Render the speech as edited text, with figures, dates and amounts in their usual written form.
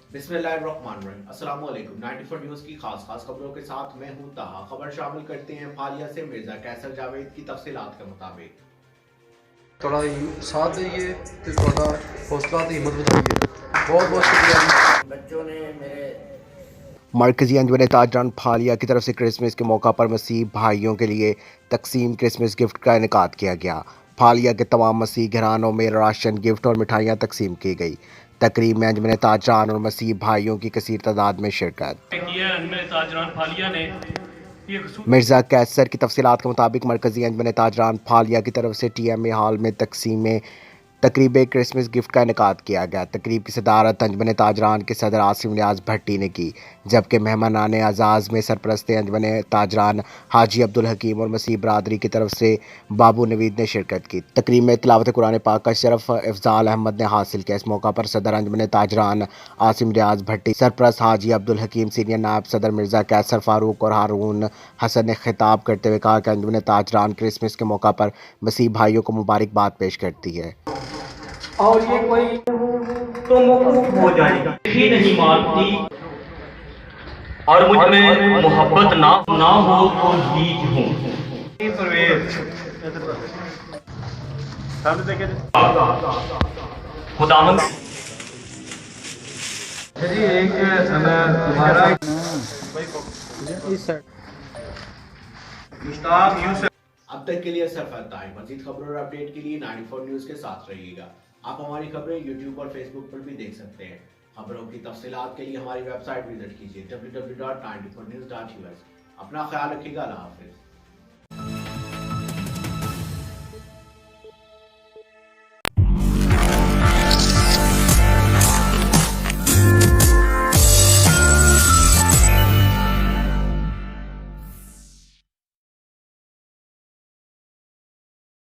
बिस्मिल्लाहिर्रहमानिर्रहीम। अस्सलाम वालेकुम। 94 न्यूज़ की खास खबरों के साथ मैं हूं ताहा। खबर शामिल करते हैं फालिया से मिर्जा कैसर जावेद की तफसीलात के मुताबिक। थोड़ा साथ दइए तो थोड़ा हौसला तो हिम्मत बताइए। बहुत बहुत शुक्रिया जी। बच्चों ने मेरे मरकजी अंजुमन ताजरान फालिया की तरफ से क्रिसमस के मौका पर मसीह भाइयों के लिए तकसीम क्रिसमस गिफ्ट का इनेकाद किया गया। फालिया के तमाम मसीह घरानों में राशन गिफ्ट और मिठाइयाँ तकसीम की गई। तकरीब में अंजुमन ताजरान और मसीह भाइयों की कसीर तादाद में शिरकत। मिर्ज़ा कैसर की तफसीलात के मुताबिक मरकजी अंजुमन ताजरान फालिया की तरफ से TMA हॉल में तकसीम तकरीब क्रिसमस गिफ्ट का इनेकाद किया गया। तकरीब की सदारत अंजुमन ताजरान के सदर आसिम नियाज भट्टी ने की, जबकि मेहमानान एजाज़ में सरपरस्त अंजुमन ताजरान हाजी अब्दुल हकीम और मसीह बरादरी की तरफ से बाबू नवीद ने शिरकत की। तकरीब में तिलावत कुरान पाक का शरफ इफ़ज़ाल अहमद ने हासिल किया। इस मौका पर सदर अंजुमन ताजरान आसिम नियाज भट्टी, सरपरस्त हाजी अब्दुल हकीम, सीनियर नायब सदर मिर्ज़ा कैसर फ़ारूक और हारून हसन ने खिताब करते हुए कहा कि अंजुमन ताजरान क्रिसमस के मौका पर मसीह भाइयों को मुबारकबाद पेश करती है और ये कोई तो मौकूफ हो जाएगा ही नहीं मानती और मुझ में मोहब्बत ना हो तो गीज हूँ। खुदावंद जी एक तुम्हारा अब तक के लिए सिर्फ इतना ही। मजीद खबरों और अपडेट के लिए 94 न्यूज़ के साथ रहिएगा। आप हमारी खबरें YouTube और Facebook पर भी देख सकते हैं। खबरों की तफसीलात के लिए हमारी वेबसाइट विजिट कीजिए www.94news.us। अपना ख्याल रखिएगा। अल्लाह हाफिज।